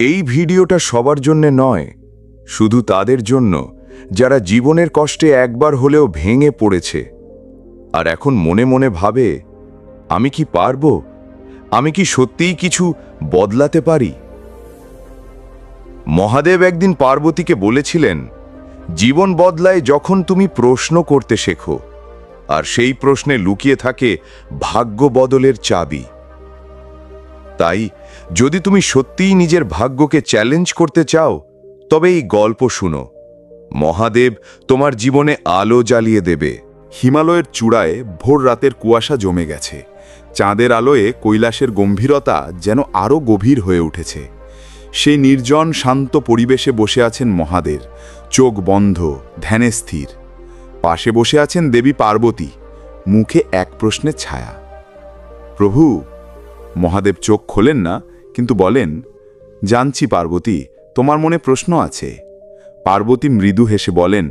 এই ভিডিওটা সবার জন্য নয়, শুধু তাদের জন্য যারা জীবনের কষ্টে একবার হলেও ভেঙে পড়েছে আর এখন মনে মনে ভাবে, আমি কি পারবো? আমি কি সত্যিই কিছু বদলাতে পারি? মহাদেব একদিন পার্বতীকে বলেছিলেন, জীবন বদলায় যখন তুমি প্রশ্ন করতে শেখো, আর সেই প্রশ্নে লুকিয়ে থাকে ভাগ্য বদলের চাবি। তাই যদি তুমি সত্যিই নিজের ভাগ্যকে চ্যালেঞ্জ করতে চাও, তবে এই গল্প শুনো। মহাদেব তোমার জীবনে আলো জ্বালিয়ে দেবে। হিমালয়ের চূড়ায় ভোর রাতের কুয়াশা জমে গেছে। চাঁদের আলোয় কৈলাসের গম্ভীরতা যেন আরও গভীর হয়ে উঠেছে। সেই নির্জন শান্ত পরিবেশে বসে আছেন মহাদেব, চোখ বন্ধ, ধ্যানে স্থির। পাশে বসে আছেন দেবী পার্বতী, মুখে এক প্রশ্নের ছায়া। প্রভু। মহাদেব চোখ খোলেন না, কিন্তু বলেন, জানছি পার্বতী, তোমার মনে প্রশ্ন আছে। পার্বতী মৃদু হেসে বলেন,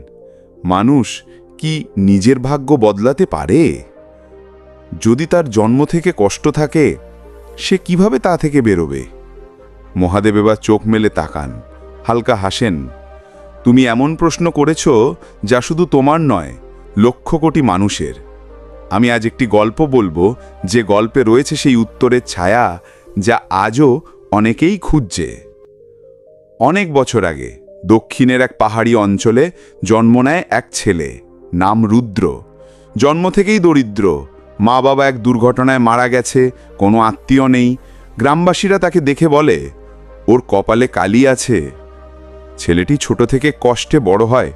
মানুষ কি নিজের ভাগ্য বদলাতে পারে? যদি তার জন্ম থেকে কষ্ট থাকে, সে কিভাবে তা থেকে বেরোবে? মহাদেব এবার চোখ মেলে তাকান, হালকা হাসেন। তুমি এমন প্রশ্ন করেছ যা শুধু তোমার নয়, লক্ষ কোটি মানুষের। আমি আজ একটি গল্প বলবো, যে গল্পে রয়েছে সেই উত্তরের ছায়া যা আজও অনেকেই খুঁজছে। অনেক বছর আগে দক্ষিণের এক পাহাড়ি অঞ্চলে জন্ম নেয় এক ছেলে, নাম রুদ্র। জন্ম থেকেই দরিদ্র, মা বাবা এক দুর্ঘটনায় মারা গেছে, কোনো আত্মীয় নেই। গ্রামবাসীরা তাকে দেখে বলে, ওর কপালে কালি আছে। ছেলেটি ছোট থেকে কষ্টে বড় হয়।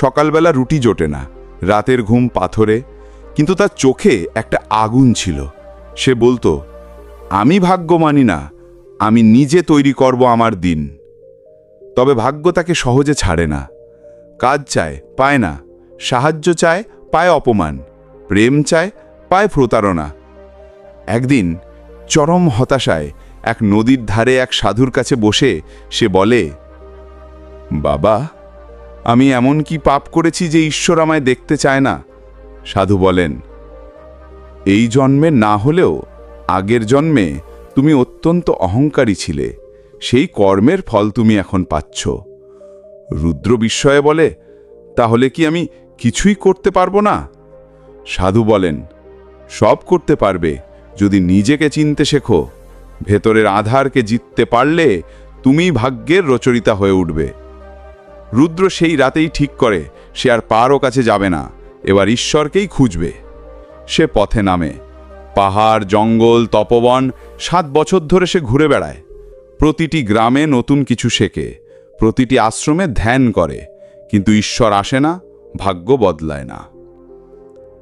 সকালবেলা রুটি জোটে না, রাতের ঘুম পাথরে, কিন্তু তার চোখে একটা আগুন ছিল। সে বলতো, আমি ভাগ্য মানি না, আমি নিজে তৈরি করব আমার দিন। তবে ভাগ্য তাকে সহজে ছাড়ে না। কাজ চায়, পায় না। সাহায্য চায়, পায় অপমান। প্রেম চায়, পায় প্রতারণা। একদিন চরম হতাশায় এক নদীর ধারে এক সাধুর কাছে বসে সে বলে, বাবা, আমি এমন কি পাপ করেছি যে ঈশ্বর আমায় দেখতে চায় না? সাধু বলেন, এই জন্মে না হলেও আগের জন্মে তুমি অত্যন্ত অহংকারী ছিলে, সেই কর্মের ফল তুমি এখন পাচ্ছ। রুদ্র বিস্ময়ে বলে, তাহলে কি আমি কিছুই করতে পারবো না? সাধু বলেন, সব করতে পারবে যদি নিজেকে চিনতে শেখো। ভেতরের আধারকে জিততে পারলে তুমি ভাগ্যের রচয়িতা হয়ে উঠবে। রুদ্র সেই রাতেই ঠিক করে সে আর পারও কাছে যাবে না, এবার ঈশ্বরকেই খুঁজবে। সে পথে নামে। পাহাড়, জঙ্গল, তপবন, 7 বছর ধরে সে ঘুরে বেড়ায়। প্রতিটি গ্রামে নতুন কিছু শেখে, প্রতিটি আশ্রমে ধ্যান করে, কিন্তু ঈশ্বর আসে না, ভাগ্য বদলায় না।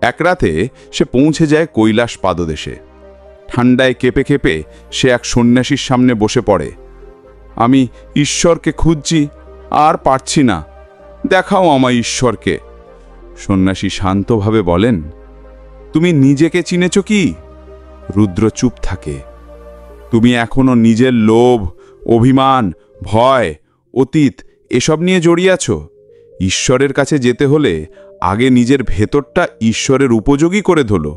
এক রাতে সে পৌঁছে যায় কৈলাস পাদদেশে। ঠান্ডায় কেঁপে কেঁপে সে এক সন্ন্যাসীর সামনে বসে পড়ে। আমি ঈশ্বরকে খুঁজছি, আর পারছি না, দেখাও আমায় ঈশ্বরকে। সন্ন্যাসী শান্তভাবে বলেন, তুমি নিজেকে চিনেছ কি? রুদ্র চুপ থাকে। তুমি এখনো নিজের লোভ, অভিমান, ভয়, অতীত এসব নিয়ে জড়িয়ে আছো। ঈশ্বরের কাছে যেতে হলে আগে নিজের ভেতরটা ঈশ্বরের উপযোগী করে তোলো।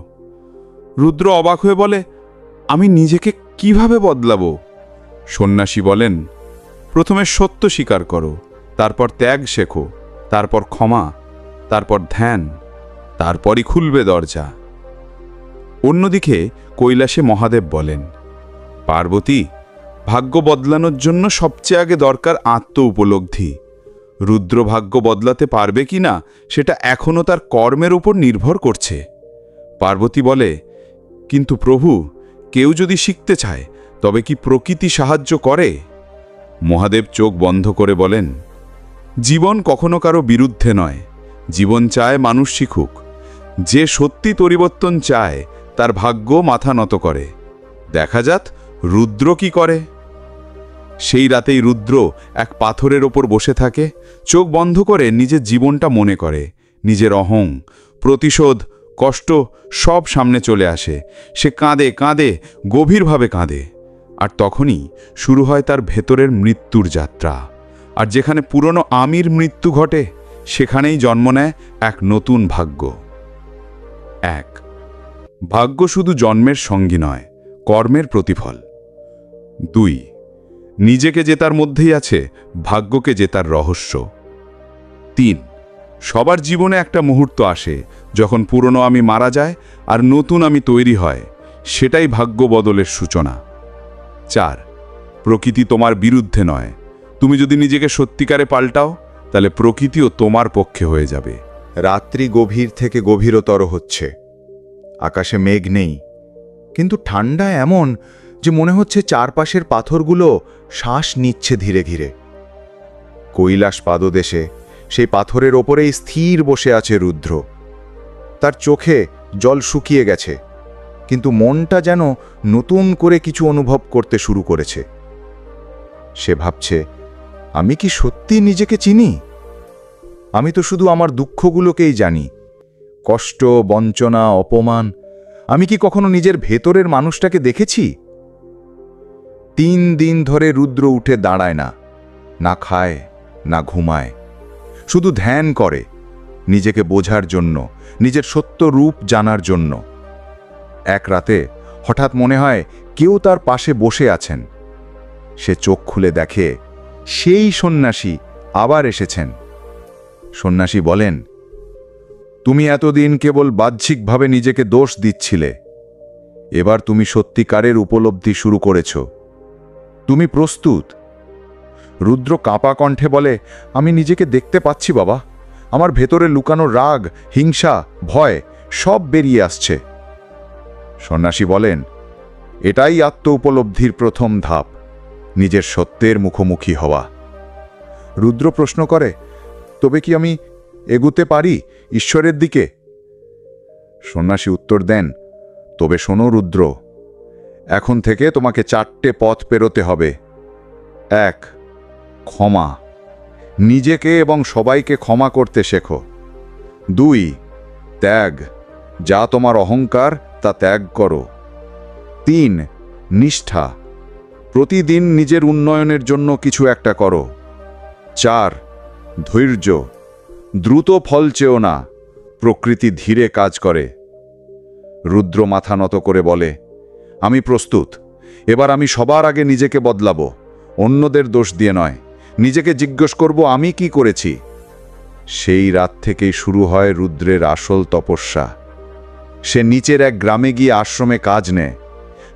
রুদ্র অবাক হয়ে বলে, আমি নিজেকে কিভাবে বদলাবো? সন্ন্যাসী বলেন, প্রথমে সত্য স্বীকার করো, তারপর ত্যাগ শেখো, তারপর ক্ষমা, তারপর ধ্যান, তারপরই খুলবে দরজা। অন্যদিকে কৈলাসে মহাদেব বলেন, পার্বতী, ভাগ্য বদলানোর জন্য সবচেয়ে আগে দরকার আত্ম উপলব্ধি। রুদ্র ভাগ্য বদলাতে পারবে কি না সেটা এখনও তার কর্মের উপর নির্ভর করছে। পার্বতী বলে, কিন্তু প্রভু, কেউ যদি শিখতে চায়, তবে কি প্রকৃতি সাহায্য করে? মহাদেব চোখ বন্ধ করে বলেন, জীবন কখনো কারো বিরুদ্ধে নয়। জীবন চায় মানুষ শিখুক। যে সত্যি পরিবর্তন চায়, তার ভাগ্য মাথা নত করে। দেখা যাক রুদ্র কি করে। সেই রাতেই রুদ্র এক পাথরের ওপর বসে থাকে, চোখ বন্ধ করে নিজের জীবনটা মনে করে। নিজের অহং, প্রতিশোধ, কষ্ট সব সামনে চলে আসে। সে কাঁদে কাঁদে, গভীরভাবে কাঁদে। আর তখনই শুরু হয় তার ভেতরের মৃত্যুর যাত্রা। আর যেখানে পুরনো আমির মৃত্যু ঘটে, সেখানেই জন্ম নেয় এক নতুন ভাগ্য। 1. ভাগ্য শুধু জন্মের সঙ্গী নয়, কর্মের প্রতিফল। 2. নিজেকে জেতার মধ্যেই আছে ভাগ্যকে জেতার রহস্য। 3. সবার জীবনে একটা মুহূর্ত আসে যখন পুরনো আমি মারা যায় আর নতুন আমি তৈরি হয়, সেটাই ভাগ্য বদলের সূচনা। 4. প্রকৃতি তোমার বিরুদ্ধে নয়, তুমি যদি নিজেকে সত্যিকারে পাল্টাও তাহলে প্রকৃতিও তোমার পক্ষে হয়ে যাবে। রাত্রি গভীর থেকে গভীরতর হচ্ছে। আকাশে মেঘ নেই, কিন্তু ঠান্ডা এমন যে মনে হচ্ছে চারপাশের পাথরগুলো শ্বাস নিচ্ছে ধীরে ধীরে। কৈলাস পাদদেশে সেই পাথরের ওপরেই স্থির বসে আছে রুদ্র। তার চোখে জল শুকিয়ে গেছে, কিন্তু মনটা যেন নতুন করে কিছু অনুভব করতে শুরু করেছে। সে ভাবছে, আমি কি সত্যি নিজেকে চিনি? আমি তো শুধু আমার দুঃখগুলোকেই জানি, কষ্ট, বঞ্চনা, অপমান। আমি কি কখনো নিজের ভেতরের মানুষটাকে দেখেছি? 3 দিন ধরে রুদ্র উঠে দাঁড়ায় না, না খায় না ঘুমায়, শুধু ধ্যান করে, নিজেকে বোঝার জন্য, নিজের সত্য রূপ জানার জন্য। এক রাতে হঠাৎ মনে হয় কেউ তার পাশে বসে আছেন। সে চোখ খুলে দেখে সেই সন্ন্যাসী আবার এসেছেন। সন্ন্যাসী বলেন, তুমি এতদিন কেবল বাহ্যিকভাবে নিজেকে দোষ দিচ্ছিলে, এবার তুমি সত্যিকারের উপলব্ধি শুরু করেছ। তুমি প্রস্তুত? রুদ্র কাঁপা কণ্ঠে বলে, আমি নিজেকে দেখতে পাচ্ছি বাবা। আমার ভেতরে লুকানো রাগ, হিংসা, ভয় সব বেরিয়ে আসছে। সন্ন্যাসী বলেন, এটাই আত্ম উপলব্ধির প্রথম ধাপ, নিজের সত্যের মুখোমুখি হওয়া। রুদ্র প্রশ্ন করে, তবে কি আমি এগুতে পারি ঈশ্বরের দিকে? সন্ন্যাসী উত্তর দেন, তবে শোনো রুদ্র, এখন থেকে তোমাকে 4টে পথ পেরোতে হবে। 1. ক্ষমা, নিজেকে এবং সবাইকে ক্ষমা করতে শেখো। 2. ত্যাগ, যা তোমার অহংকার তা ত্যাগ করো। 3. নিষ্ঠা, প্রতিদিন নিজের উন্নয়নের জন্য কিছু একটা করো। 4. ধৈর্য, দ্রুত ফল চেও না, প্রকৃতি ধীরে কাজ করে। রুদ্র মাথা নত করে বলে, আমি প্রস্তুত। এবার আমি সবার আগে নিজেকে বদলাবো, অন্যদের দোষ দিয়ে নয়। নিজেকে জিজ্ঞেস করব, আমি কি করেছি? সেই রাত থেকেই শুরু হয় রুদ্রের আসল তপস্যা। সে নিচের এক গ্রামে গিয়ে আশ্রমে কাজ নেয়।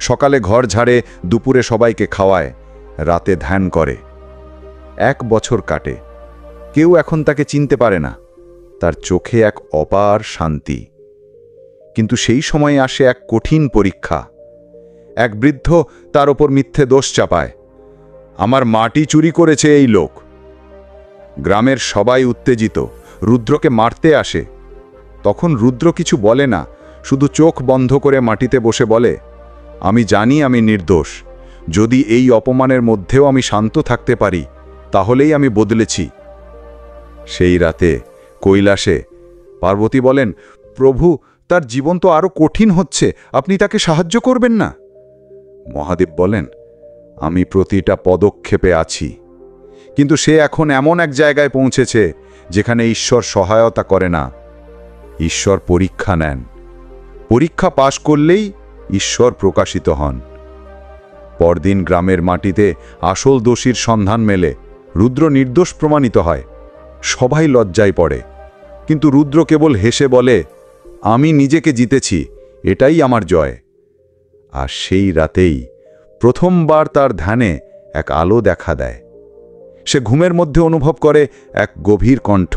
সকালে ঘর ঝাড়ে, দুপুরে সবাইকে খাওয়ায়, রাতে ধ্যান করে। 1 বছর কাটে। কেউ এখন তাকে চিনতে পারে না। তার চোখে এক অপার শান্তি। কিন্তু সেই সময়ে আসে এক কঠিন পরীক্ষা। এক বৃদ্ধ তার ওপর মিথ্যে দোষ চাপায়, আমার মাটি চুরি করেছে এই লোক। গ্রামের সবাই উত্তেজিত, রুদ্রকে মারতে আসে। তখন রুদ্র কিছু বলে না, শুধু চোখ বন্ধ করে মাটিতে বসে বলে, আমি জানি আমি নির্দোষ। যদি এই অপমানের মধ্যেও আমি শান্ত থাকতে পারি, তাহলেই আমি বদলেছি। সেই রাতে কৈলাসে পার্বতী বলেন, প্রভু, তার জীবন তো আরো কঠিন হচ্ছে, আপনি তাকে সাহায্য করবেন না? মহাদেব বলেন, আমি প্রতিটা পদক্ষেপে আছি, কিন্তু সে এখন এমন এক জায়গায় পৌঁছেছে যেখানে ঈশ্বর সহায়তা করে না, ঈশ্বর পরীক্ষা নেন। পরীক্ষা পাশ করলেই ঈশ্বর প্রকাশিত হন। পরদিন গ্রামের মাটিতে আসল দোষীর সন্ধান মেলে। রুদ্র নির্দোষ প্রমাণিত হয়। সবাই লজ্জায় পড়ে, কিন্তু রুদ্র কেবল হেসে বলে, আমি নিজেকে জিতেছি, এটাই আমার জয়। আর সেই রাতেই প্রথমবার তার ধ্যানে এক আলো দেখা দেয়। সে ঘুমের মধ্যে অনুভব করে এক গভীর কণ্ঠ,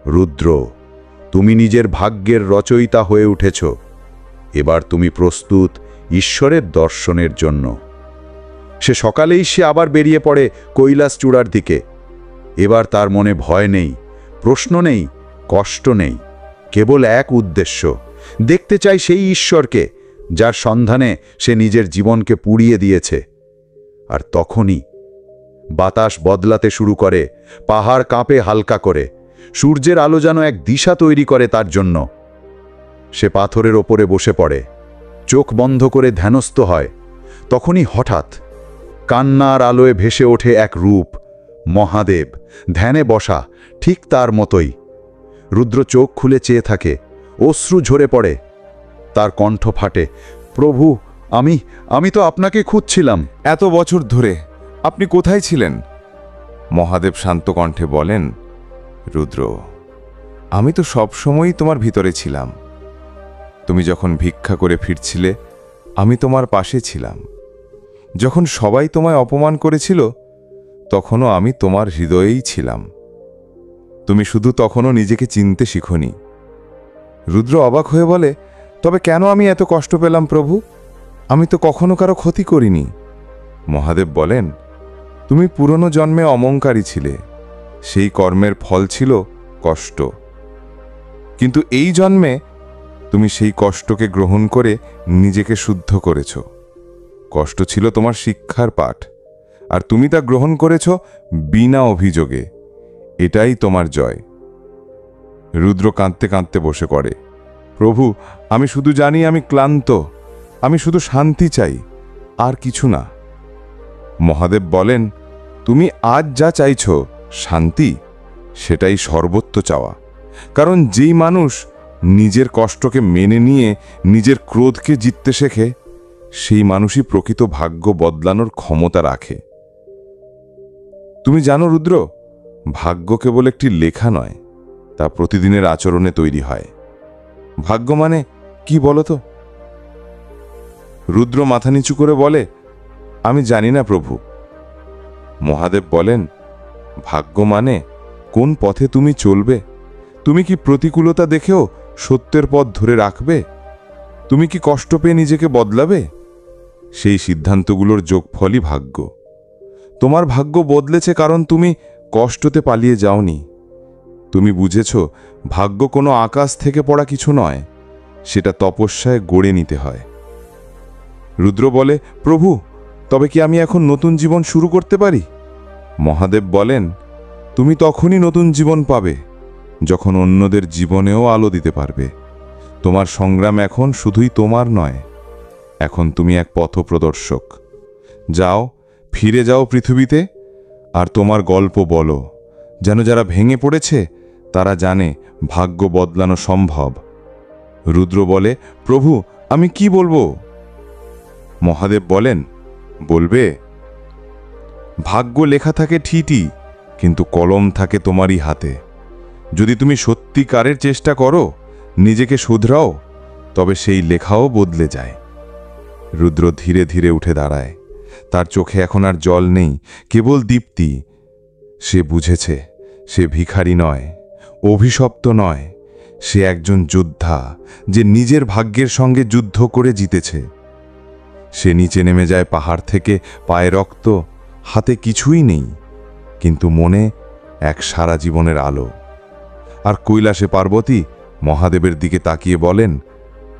রুদ্র, তুমি নিজের ভাগ্যের রচয়িতা হয়ে উঠেছ। এবার তুমি প্রস্তুত ঈশ্বরের দর্শনের জন্য। সে সকালেই আবার বেরিয়ে পড়ে কৈলাস চূড়ার দিকে। এবার তার মনে ভয় নেই, প্রশ্ন নেই, কষ্ট নেই, কেবল এক উদ্দেশ্য, দেখতে চাই সেই ঈশ্বরকে যার সন্ধানে সে নিজের জীবনকে পুড়িয়ে দিয়েছে। আর তখনই বাতাস বদলাতে শুরু করে, পাহাড় কাঁপে হালকা করে, সূর্যের আলো যেন এক দিশা তৈরি করে তার জন্য। সে পাথরের ওপরে বসে পড়ে, চোখ বন্ধ করে ধ্যানস্থ হয়। তখনই হঠাৎ কান্নার আলোয় ভেসে ওঠে এক রূপ, মহাদেব, ধ্যানে বসা, ঠিক তার মতোই। রুদ্র চোখ খুলে চেয়ে থাকে, অশ্রু ঝরে পড়ে। তার কণ্ঠ ফাটে, প্রভু, আমি তো আপনাকে খুঁজছিলাম। এত বছর ধরে আপনি কোথায় ছিলেন? মহাদেব শান্ত কণ্ঠে বলেন, রুদ্র, আমি তো সবসময়ই তোমার ভিতরে ছিলাম। তুমি যখন ভিক্ষা করে ফিরছিলে, আমি তোমার পাশে ছিলাম। যখন সবাই তোমায় অপমান করেছিল, তখনও আমি তোমার হৃদয়েই ছিলাম। তুমি শুধু তখনও নিজেকে চিনতে শিখোনি। রুদ্র অবাক হয়ে বলে, তবে কেন আমি এত কষ্ট পেলাম প্রভু? আমি তো কখনো কারো ক্ষতি করিনি। মহাদেব বলেন, তুমি পুরনো জন্মে অমঙ্কারী ছিলে, সেই কর্মের ফল ছিল কষ্ট। কিন্তু এই জন্মে তুমি সেই কষ্টকে গ্রহণ করে নিজেকে শুদ্ধ করেছ। কষ্ট ছিল তোমার শিক্ষার পাঠ, আর তুমি তা গ্রহণ করেছ বিনা অভিযোগে। এটাই তোমার জয়। রুদ্র কাঁদতে কাঁদতে বসে পড়ে, প্রভু, আমি শুধু জানি আমি ক্লান্ত, আমি শুধু শান্তি চাই, আর কিছু না। মহাদেব বলেন, তুমি আজ যা চাইছ শান্তি, সেটাই সর্বোচ্চ চাওয়া। কারণ যেই মানুষ নিজের কষ্টকে মেনে নিয়ে নিজের ক্রোধকে জিততে শেখে, সেই মানুষই প্রকৃত ভাগ্য বদলানোর ক্ষমতা রাখে। তুমি জানো রুদ্র, ভাগ্য কেবল একটি লেখা নয়, তা প্রতিদিনের আচরণে তৈরি হয়। ভাগ্য মানে কি বলো তো? রুদ্র মাথা নিচু করে বলে, আমি জানি না প্রভু। মহাদেব বলেন, ভাগ্য মানে কোন পথে তুমি চলবে। তুমি কি প্রতিকূলতা দেখেও সত্যের পথ ধরে রাখবে? তুমি কি কষ্ট পেয়ে নিজেকে বদলাবে? সেই সিদ্ধান্তগুলোর যোগফলই ভাগ্য। তোমার ভাগ্য বদলেছে কারণ তুমি কষ্টতে পালিয়ে যাওনি। তুমি বুঝেছ, ভাগ্য কোনো আকাশ থেকে পড়া কিছু নয়, সেটা তপস্যায় গড়ে নিতে হয়। রুদ্র বলে, প্রভু, তবে কি আমি এখন নতুন জীবন শুরু করতে পারি? মহাদেব বলেন, তুমি তখনই নতুন জীবন পাবে যখন অন্যদের জীবনেও আলো দিতে পারবে। তোমার সংগ্রাম এখন শুধুই তোমার নয়, এখন তুমি এক পথপ্রদর্শক। যাও, ফিরে যাও পৃথিবীতে, আর তোমার গল্প বলো, যেন যারা ভেঙে পড়েছে তারা জানে ভাগ্য বদলানো সম্ভব। রুদ্র বলে, প্রভু, আমি কি বলবো? মহাদেব বলেন, বলবে, ভাগ্য লেখা থাকে ঠিকই, কিন্তু কলম থাকে তোমারই হাতে। যদি তুমি সত্যিকারের চেষ্টা করো, নিজেকে শুধরাও, তবে সেই লেখাও বদলে যায়। রুদ্র ধীরে ধীরে উঠে দাঁড়ায়। তার চোখে এখন আর জল নেই, কেবল দীপ্তি। সে বুঝেছে, সে ভিখারি নয়, অভিশপ্ত নয়, সে একজন যোদ্ধা, যে নিজের ভাগ্যের সঙ্গে যুদ্ধ করে জিতেছে। সে নিচে নেমে যায় পাহাড় থেকে, পায়ে রক্ত, হাতে কিছুই নেই, কিন্তু মনে এক সারা জীবনের আলো। আর কৈলাসে পার্বতী মহাদেবের দিকে তাকিয়ে বলেন,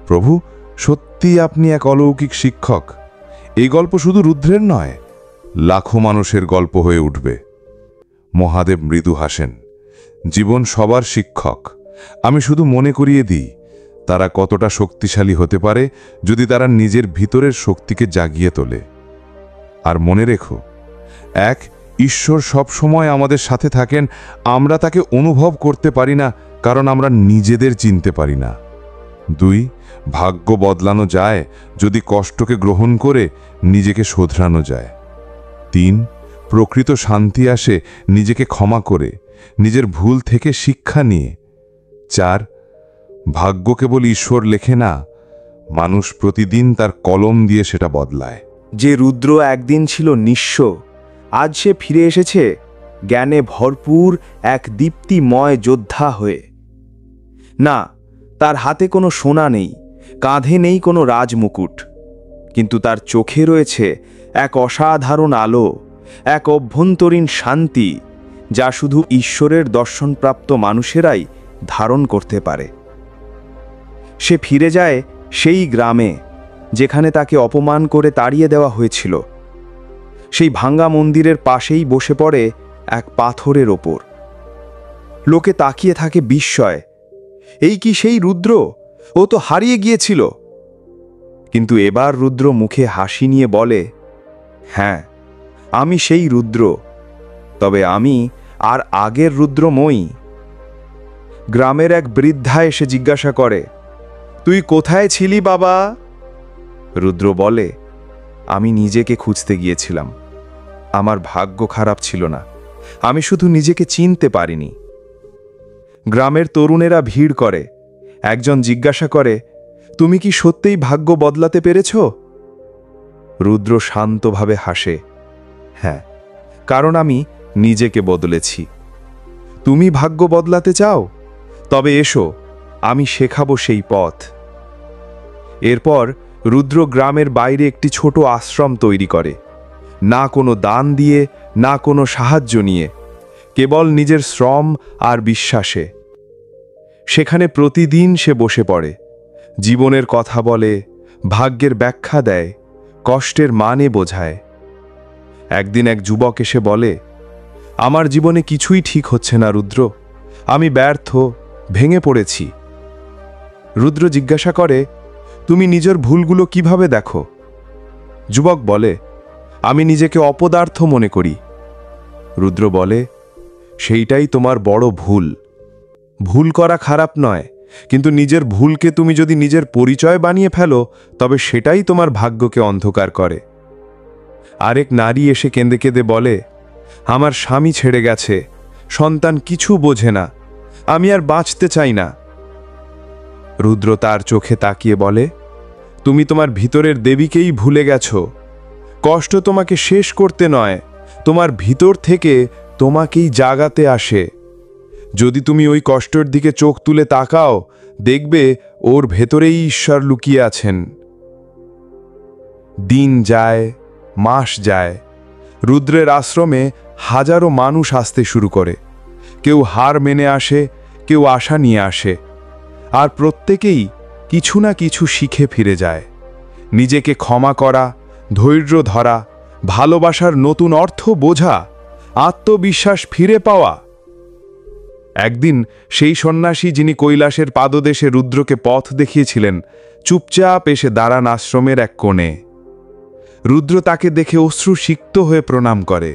প্রভু, সত্যি আপনি এক অলৌকিক শিক্ষক। এই গল্প শুধু রুদ্রের নয়, লাখো মানুষের গল্প হয়ে উঠবে। মহাদেব মৃদু হাসেন, জীবন সবার শিক্ষক। আমি শুধু মনে করিয়ে দিই, তারা কতটা শক্তিশালী হতে পারে যদি তারা নিজের ভিতরের শক্তিকে জাগিয়ে তোলে। আর মনে রেখো, এক, ঈশ্বর সব সময় আমাদের সাথে থাকেন, আমরা তাকে অনুভব করতে পারি না কারণ আমরা নিজেদের চিনতে পারি না। দুই, ভাগ্য বদলানো যায় যদি কষ্টকে গ্রহণ করে নিজেকে শোধরানো যায়। তিন, প্রকৃত শান্তি আসে নিজেকে ক্ষমা করে, নিজের ভুল থেকে শিক্ষা নিয়ে। চার, ভাগ্য কেবল ঈশ্বর লেখে না, মানুষ প্রতিদিন তার কলম দিয়ে সেটা বদলায়। যে রুদ্র একদিন ছিল নিঃস্ব, আজ সে ফিরে এসেছে জ্ঞানে ভরপুর এক দীপ্তিময় যোদ্ধা হয়ে। না, তার হাতে কোনো সোনা নেই, কাঁধে নেই কোনো রাজমুকুট, কিন্তু তার চোখে রয়েছে এক অসাধারণ আলো, এক অভ্যন্তরীণ শান্তি, যা শুধু ঈশ্বরের দর্শনপ্রাপ্ত মানুষেরাই ধারণ করতে পারে। সে ফিরে যায় সেই গ্রামে যেখানে তাকে অপমান করে তাড়িয়ে দেওয়া হয়েছিল। সেই ভাঙ্গা মন্দিরের পাশেই বসে পড়ে এক পাথরের ওপর। লোকে তাকিয়ে থাকে বিস্ময়, এই কি সেই রুদ্র? ও তো হারিয়ে গিয়েছিল। কিন্তু এবার রুদ্র মুখে হাসি নিয়ে বলে, হ্যাঁ, আমি সেই রুদ্র, তবে আমি আর আগের রুদ্রময়ী। গ্রামের এক বৃদ্ধা এসে জিজ্ঞাসা করে, তুই কোথায় ছিলি বাবা? রুদ্র বলে, আমি নিজেকে খুঁজতে গিয়েছিলাম, আমার ভাগ্য খারাপ ছিল না, আমি শুধু নিজেকে চিনতে পারিনি। গ্রামের তরুণেরা ভিড় করে। একজন জিজ্ঞাসা করে, তুমি কি সত্যিই ভাগ্য বদলাতে পেরেছ? রুদ্র শান্তভাবে হাসে, হ্যাঁ, কারণ আমি নিজেকে বদলেছি। তুমি ভাগ্য বদলাতে চাও? তবে এসো, আমি শেখাবো সেই পথ। এরপর রুদ্র গ্রামের বাইরে একটি ছোট আশ্রম তৈরি করে, না কোনো দান দিয়ে, না কোনো সাহায্য নিয়ে, কেবল নিজের শ্রম আর বিশ্বাসে। সেখানে প্রতিদিন সে বসে পড়ে, জীবনের কথা বলে, ভাগ্যের ব্যাখ্যা দেয়, কষ্টের মানে বোঝায়। একদিন এক যুবক এসে বলে, আমার জীবনে কিছুই ঠিক হচ্ছে না রুদ্র, আমি ব্যর্থ, ভেঙে পড়েছি। রুদ্র জিজ্ঞাসা করে, তুমি নিজের ভুলগুলো কিভাবে দেখো? যুবক বলে, আমি নিজেকে অপদার্থ মনে করি। রুদ্র বলে, সেইটাই তোমার বড় ভুল। ভুল করা খারাপ নয়, কিন্তু নিজের ভুলকে তুমি যদি নিজের পরিচয় বানিয়ে ফেলো, তবে সেটাই তোমার ভাগ্যকে অন্ধকার করে। আরেক নারী এসে কেঁদে কেঁদে বলে, আমার স্বামী ছেড়ে গেছে, সন্তান কিছু বোঝে না, আমি আর বাঁচতে চাই না। রুদ্র তার চোখে তাকিয়ে বলে, তুমি তোমার ভিতরের দেবীকেই ভুলে গেছো। কষ্ট তোমাকে শেষ করতে নয়, তোমার ভিতর থেকে তোমাকেই জাগাতে আসে। যদি তুমি ওই কষ্টের দিকে চোখ তুলে তাকাও, দেখবে ওর ভেতরেই ঈশ্বর লুকিয়ে আছেন। দিন যায়, মাস যায়, রুদ্রের আশ্রমে হাজারো মানুষ আসতে শুরু করে। কেউ হার মেনে আসে, কেউ আশা নিয়ে আসে, আর প্রত্যেকেই কিছু না কিছু শিখে ফিরে যায়। নিজেকে ক্ষমা করা, ধৈর্য ধরা, ভালোবাসার নতুন অর্থ বোঝা, আত্মবিশ্বাস ফিরে পাওয়া। একদিন সেই সন্ন্যাসী, যিনি কৈলাসের পাদদেশে রুদ্রকে পথ দেখিয়েছিলেন, চুপচাপ এসে দাঁড়ান আশ্রমের এক কোণে। রুদ্র তাকে দেখে অশ্রুসিক্ত হয়ে প্রণাম করে।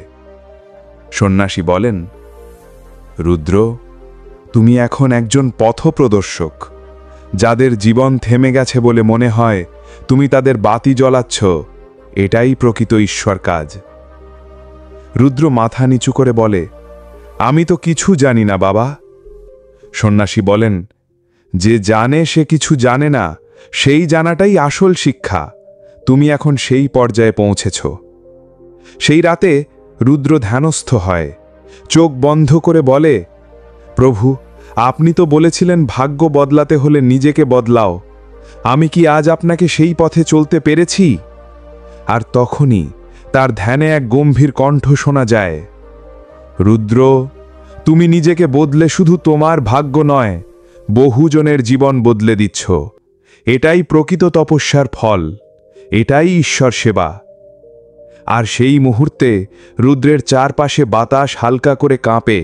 সন্ন্যাসী বলেন, রুদ্র, তুমি এখন একজন পথপ্রদর্শক। যাদের জীবন থেমে গেছে বলে মনে হয় তুমি তাদের বাতি জ্বলাচ্ছ, এটাই প্রকৃত ঈশ্বর কাজ। রুদ্র মাথা নিচু করে বলে, আমি তো কিছু জানি না বাবা। সন্ন্যাসী বলেন, যে জানে সে কিছু জানে না, সেই জানাটাই আসল শিক্ষা। তুমি এখন সেই পর্যায়ে পৌঁছেছ। সেই রাতে রুদ্র ধ্যানস্থ হয়, চোখ বন্ধ করে বলে, প্রভু, আপনি তো বলেছিলেন ভাগ্য বদলাতে হলে নিজেকে বদলাও। আমি কি আজ আপনাকে সেই পথে চলতে পেরেছি? আর তখনই তার ধ্যানে এক গম্ভীর কণ্ঠ শোনা যায়, রুদ্র, তুমি নিজেকে বদলে শুধু তোমার ভাগ্য নয়, বহুজনের জীবন বদলে দিচ্ছ। এটাই প্রকৃত তপস্যার ফল, এটাই ঈশ্বর সেবা। আর সেই মুহূর্তে রুদ্রের চারপাশে বাতাস হালকা করে কাঁপে,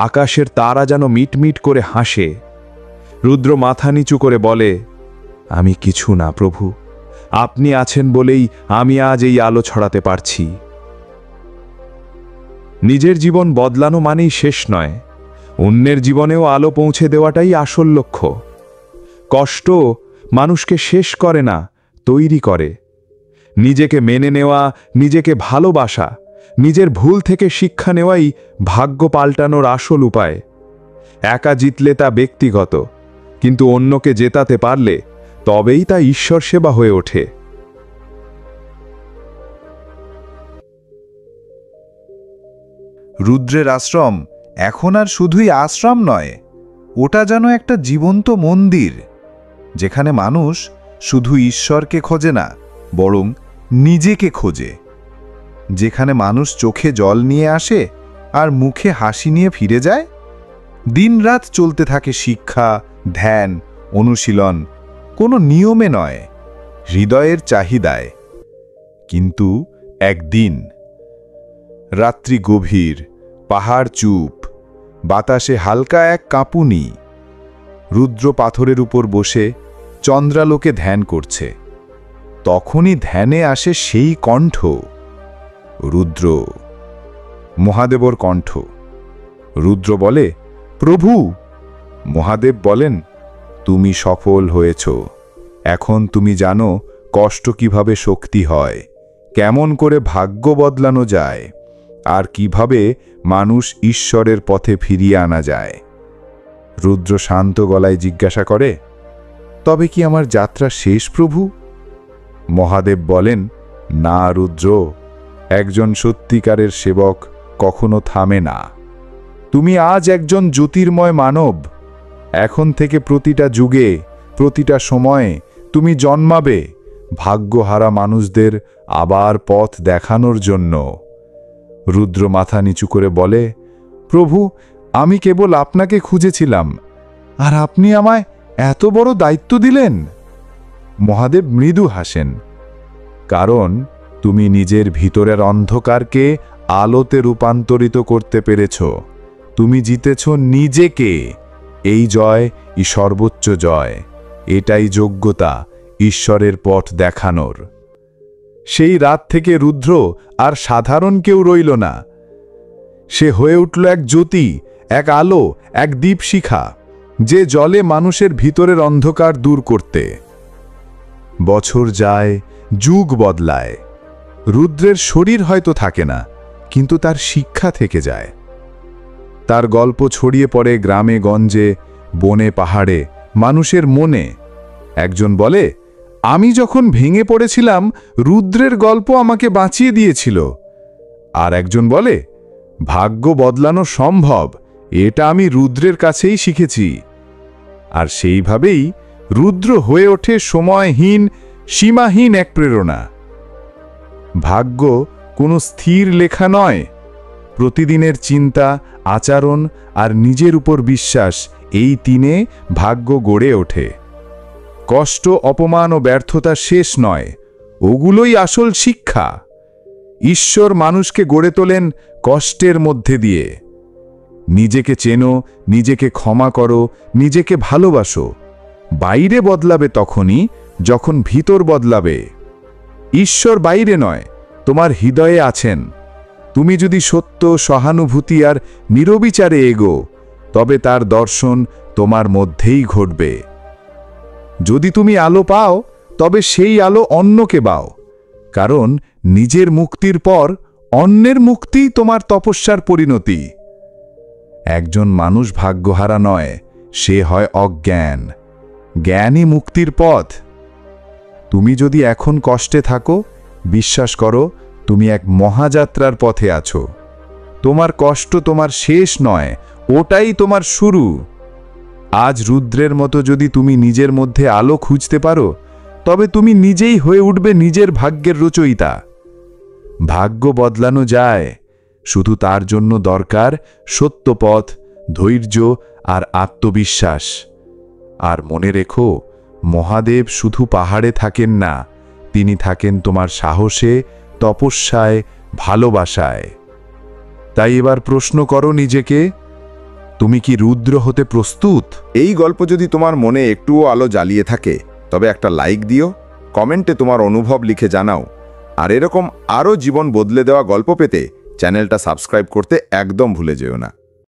আকাশের তারা যেন মিটমিট করে হাসে। রুদ্র মাথা নিচু করে বলে, আমি কিছু না প্রভু, আপনি আছেন বলেই আমি আজ এই আলো ছড়াতে পারছি। নিজের জীবন বদলানো মানেই শেষ নয়, অন্যের জীবনেও আলো পৌঁছে দেওয়াটাই আসল লক্ষ্য। কষ্ট মানুষকে শেষ করে না, তৈরি করে। নিজেকে মেনে নেওয়া, নিজেকে ভালোবাসা, নিজের ভুল থেকে শিক্ষা নেওয়াই ভাগ্য পাল্টানোর আসল উপায়। একা জিতলে তা ব্যক্তিগত, কিন্তু অন্যকে জেতাতে পারলে তবেই তা ঈশ্বর সেবা হয়ে ওঠে। রুদ্রের আশ্রম এখন আর শুধুই আশ্রম নয়, ওটা যেন একটা জীবন্ত মন্দির, যেখানে মানুষ শুধু ঈশ্বরকে খোঁজে না, বরং নিজেকে খোঁজে। যেখানে মানুষ চোখে জল নিয়ে আসে আর মুখে হাসি নিয়ে ফিরে যায়। দিনরাত চলতে থাকে শিক্ষা, ধ্যান, অনুশীলন, কোনো নিয়মে নয়, হৃদয়ের চাহিদায়। কিন্তু একদিন রাত্রি গভীর, পাহাড় চুপ, বাতাসে হালকা এক কাঁপুনি। রুদ্র পাথরের উপর বসে চন্দ্রালোকে ধ্যান করছে। তখনই ধ্যানে আসে সেই কণ্ঠ, রুদ্র, মহাদেবর কণ্ঠ। রুদ্র বলে, প্রভু। মহাদেব বলেন, তুমি সফল হয়েছ। এখন তুমি জানো কষ্ট কিভাবে শক্তি হয়, কেমন করে ভাগ্য বদলানো যায়। আর কিভাবে মানুষ ঈশ্বরের পথে ফিরিয়ে আনা যায়। রুদ্র শান্ত গলায় জিজ্ঞাসা করে, তবে কি আমার যাত্রা শেষ প্রভু? মহাদেব বলেন, না রুদ্র, একজন সত্যিকারের সেবক কখনো থামে না। তুমি আজ একজন জ্যোতির্ময় মানব। এখন থেকে প্রতিটা যুগে, প্রতিটা সময়ে তুমি জন্মাবে ভাগ্যহারা মানুষদের আবার পথ দেখানোর জন্য। রুদ্র মাথা নিচু করে বলে, প্রভু, আমি কেবল আপনাকে খুঁজেছিলাম, আর আপনি আমায় এত বড় দায়িত্ব দিলেন। মহাদেব মৃদু হাসেন, কারণ তুমি নিজের ভিতরের অন্ধকারকে আলোতে রূপান্তরিত করতে পেরেছ। তুমি জিতেছ নিজেকে। এই জয় সর্বোচ্চ জয়। এটাই যোগ্যতা ঈশ্বরের পথ দেখানোর। সেই রাত থেকে রুদ্র আর সাধারণ কেউ রইল না। সে হয়ে উঠল এক জ্যোতি, এক আলো, এক দীপশিখা, যে জলে মানুষের ভিতরের অন্ধকার দূর করতে। বছর যায়, যুগ বদলায়। রুদ্রের শরীর হয়তো থাকে না, কিন্তু তার শিক্ষা থেকে যায়। তার গল্প ছড়িয়ে পড়ে গ্রামে গঞ্জে, বনে পাহাড়ে, মানুষের মনে। একজন বলে, আমি যখন ভেঙে পড়েছিলাম রুদ্রের গল্প আমাকে বাঁচিয়ে দিয়েছিল। আর একজন বলে, ভাগ্য বদলানো সম্ভব, এটা আমি রুদ্রের কাছেই শিখেছি। আর সেইভাবেই রুদ্র হয়ে ওঠে সময়হীন, সীমাহীন এক প্রেরণা। ভাগ্য কোনো স্থির লেখা নয়। প্রতিদিনের চিন্তা, আচরণ আর নিজের উপর বিশ্বাস, এই তিনে ভাগ্য গড়ে ওঠে। কষ্ট, অপমান ও ব্যর্থতা শেষ নয়, ওগুলোই আসল শিক্ষা। ঈশ্বর মানুষকে গড়ে তোলেন কষ্টের মধ্যে দিয়ে। নিজেকে চেনো, নিজেকে ক্ষমা করো, নিজেকে ভালোবাসো। বাইরে বদলাবে তখনই যখন ভিতর বদলাবে। ঈশ্বর বাইরে নয়, তোমার হৃদয়ে আছেন। তুমি যদি সত্য, সহানুভূতি আর নিরবিচারে এগো, তবে তার দর্শন তোমার মধ্যেই ঘটবে। যদি তুমি আলো পাও, তবে সেই আলো অন্যকে দাও, কারণ নিজের মুক্তির পর অন্যের মুক্তিই তোমার তপস্যার পরিণতি। একজন মানুষ ভাগ্যহারা নয়, সে হয় অজ্ঞান। জ্ঞানই মুক্তির পথ। তুমি যদি এখন কষ্টে থাকো, বিশ্বাস করো তুমি এক মহাযাত্রার পথে আছো। তোমার কষ্ট তোমার শেষ নয়, ওটাই তোমার শুরু। আজ রুদ্রের মতো যদি তুমি নিজের মধ্যে আলো খুঁজতে পারো, তবে তুমি নিজেই হয়ে উঠবে নিজের ভাগ্যের রচয়িতা। ভাগ্য বদলানো যায়, শুধু তার জন্য দরকার সত্যপথ, ধৈর্য আর আত্মবিশ্বাস। আর মনে রেখো, মহাদেব শুধু পাহাড়ে থাকেন না, তিনি থাকেন তোমার সাহসে, তপস্যায়, ভালোবাসায়। তাই এবার প্রশ্ন করো নিজেকে, তুমি কি রুদ্র হতে প্রস্তুত? এই গল্প যদি তোমার মনে একটুও আলো জ্বালিয়ে থাকে, তবে একটা লাইক দিও, কমেন্টে তোমার অনুভব লিখে জানাও। আর এরকম আরও জীবন বদলে দেওয়া গল্প পেতে চ্যানেলটা সাবস্ক্রাইব করতে একদম ভুলে যেও না।